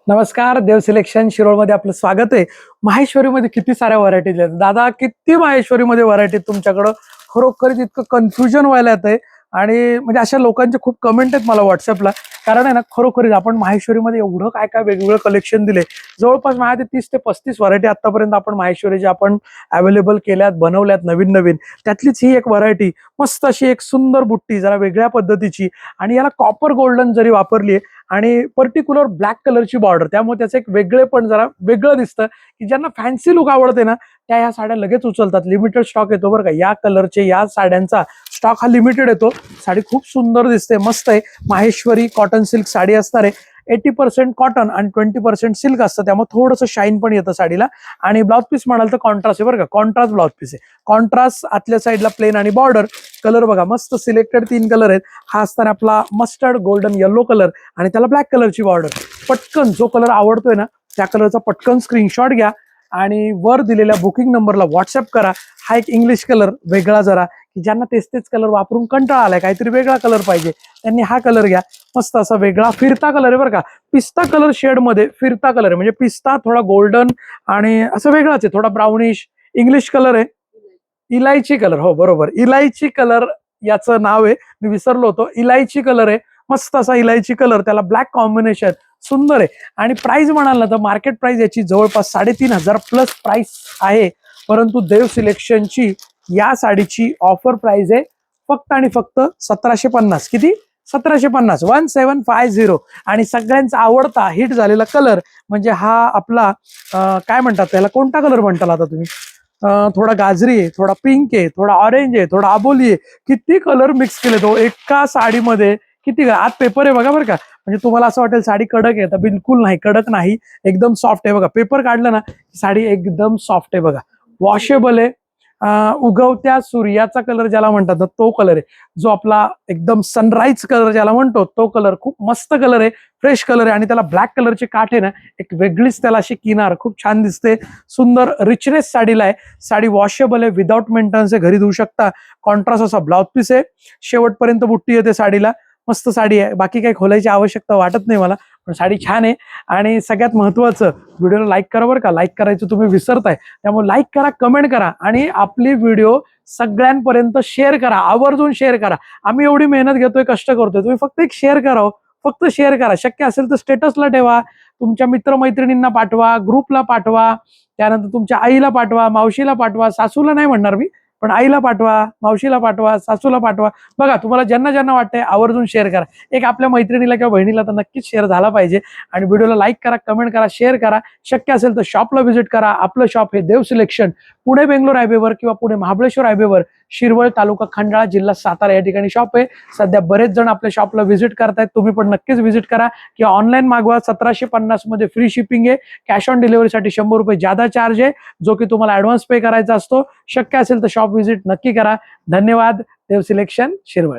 नमस्कार, देव सिलेक्शन शिरोळमध्ये आपलं स्वागत आहे. माहेश्वरीमध्ये किती साऱ्या व्हरायटीज आहेत दादा, किती माहेश्वरीमध्ये व्हरायटी तुमच्याकडं. खरोखरच इतकं कन्फ्युजन व्हायला येतंय आणि म्हणजे अशा लोकांचे खूप कमेंट आहेत मला व्हॉट्सअपला. कारण आहे ना, खरोखरीच आपण माहेश्वरीमध्ये एवढं काय काय वेगवेगळं कलेक्शन दिले. जवळपास माझ्या 30 ते 35 व्हरायटी आतापर्यंत आपण माहेश्वरीचे आपण अवेलेबल केल्यात, बनवल्यात नवीन नवीन. त्यातलीच ही एक व्हरायटी मस्त अशी एक सुंदर बुट्टी, जरा वेगळ्या पद्धतीची, आणि याला कॉपर गोल्डन जरी वापरली आणि पर्टिक्युलर ब्लॅक कलरची बॉर्डर, त्यामुळे त्याचं एक वेगळे पण जरा वेगळं दिसतं की ज्यांना फॅन्सी लुक आवडते ना, त्या या साड्या लगेच उचलतात. लिमिटेड स्टॉक येतो बरं का या कलरचे, या साड्यांचा स्टॉक हा लिमिटेड येतो. साडी खूप सुंदर दिसते, मस्त आहे. माहेश्वरी कॉटन सिल्क साडी असणार आहे. 80% कॉटन आणि 20% सिल्क असतं, त्यामुळे थोडंसं शाईन पण येतं साडीला. आणि ब्लाउज पीस म्हणाल तर कॉन्ट्रास्ट आहे बरं का, कॉन्ट्रास्ट ब्लाउज पीस आहे. कॉन्ट्रास्ट आतल्या साईडला प्लेन आणि बॉर्डर. कलर बघा मस्त सिलेक्टेड 3 कलर आहेत. हा असताना आपला मस्टर्ड गोल्डन येलो कलर आणि त्याला ब्लॅक कलरची बॉर्डर. पटकन जो कलर आवडतोय ना त्या कलरचा पटकन स्क्रीनशॉट घ्या आणि वर दिलेल्या बुकिंग नंबरला व्हॉट्सअप करा. हा एक इंग्लिश कलर वेगळा जरा, की ज्यांना तेच कलर वापरून कंटाळा आलाय, काहीतरी वेगळा कलर पाहिजे, त्यांनी हा कलर घ्या. मस्त असा वेगळा फिरता कलर आहे बरं का. पिस्ता कलर शेड मध्ये फिरता कलर आहे, म्हणजे पिस्ता थोडा गोल्डन आणि असं वेगळाच आहे, थोडा ब्राउनिश इंग्लिश कलर आहे. इलायची कलर, हो बरोबर, इलायची कलर याचं नाव आहे, मी विसरलो होतो. इलायची कलर आहे, मस्त असा इलायची कलर, त्याला ब्लॅक कॉम्बिनेशन सुंदर आहे. आणि प्राइस म्हणाल ना तर मार्केट प्राइस याची जवळपास 3,500 प्लस प्राइस आहे. परंतु देव सिलेक्शनची या साडीची ऑफर प्राइस आहे फक्त आणि फक्त 1750. किती? 1750, 1750. आणि सगळ्यांचा आवडता हिट झालेला कलर म्हणजे हा आपला काय म्हणतात त्याला, कोणता कलर म्हणताल आता तुम्ही? थोडा गाजरी आहे, थोडा पिंक आहे, थोडा ऑरेंज आहे, थोडा आबोली आहे. किती कलर मिक्स केले तो एका साडीमध्ये. किती आत पेपर आहे बघा बरं का. म्हणजे तुम्हाला असं वाटेल साडी कडक आहे, तर बिलकुल नाही, कडक नाही, एकदम सॉफ्ट आहे बघा. पेपर काढलं ना साडी एकदम सॉफ्ट आहे बघा. वॉशेबल आहे. उगवत्या सूर्याचा कलर ज्याला म्हणतात ना तो कलर आहे. जो आपला एकदम सनराईज कलर ज्याला म्हणतो तो कलर. खूप मस्त कलर आहे, फ्रेश कलर आहे. आणि त्याला ब्लॅक कलरचे काठ आहे ना, एक वेगळीच त्याला अशी किनार खूप छान दिसते. सुंदर रिचनेस साडीला आहे. साडी वॉशेबल आहे, विदाउट मेंटेनन्स आहे, घरी धुवू शकता. कॉन्ट्रास्ट असा ब्लाउज पीस आहे, शेवटपर्यंत बुट्टी येते साडीला. मस्त साडी आहे, बाकी काही खोलायची आवश्यकता वाटत नाही मला, पण साडी छान आहे. आणि सगळ्यात महत्वाचं, व्हिडिओला लाईक करा बरं का. लाईक करायचं तुम्ही विसरताय, त्यामुळे लाईक करा, कमेंट करा आणि आपली व्हिडिओ सगळ्यांपर्यंत शेअर करा, आवर्जून शेअर करा. आम्ही एवढी मेहनत घेतोय, कष्ट करतोय, तुम्ही फक्त एक शेअर करा, फक्त शेअर करा. शक्य असेल तर स्टेटसला ठेवा, तुमच्या मित्रमैत्रिणींना पाठवा, ग्रुपला पाठवा, त्यानंतर तुमच्या आईला पाठवा, मावशीला पाठवा. सासूला नाही म्हणणार मी, पण आईला पाठवा, मावशीला पाठवा, सासूला पाठवा. बघा तुम्हाला ज्यांना ज्यांना वाटतंय आवर्जून शेअर करा. एक आपल्या मैत्रिणीला किंवा बहिणीला तर नक्कीच शेअर झाला पाहिजे. आणि व्हिडिओला लाईक करा, कमेंट करा, शेअर करा. शक्य असेल तर शॉपला व्हिजिट करा. आपलं शॉप हे देव सिलेक्शन, पुणे बेंगलोर हायवेवर किंवा पुणे महाबळेश्वर हायवेवर, शिरवळ, तालुका खंडाळा, जिल्हा सातारा या ठिकाणी शॉप आहे. सध्या बरेच जण आपल्या शॉपला व्हिजिट करतायत, तुम्ही पण नक्कीच व्हिजिट करा किंवा ऑनलाईन मागवा. 1750 मध्ये फ्री शिपिंग आहे. कॅश ऑन डिलिव्हरीसाठी 100 रुपये जादा चार्ज आहे, जो की तुम्हाला ऍडव्हान्स पे करायचा असतो. शक्य असेल तर शॉप व्हिजिट नक्की करा. धन्यवाद. देव सिलेक्शन, शिरवळ.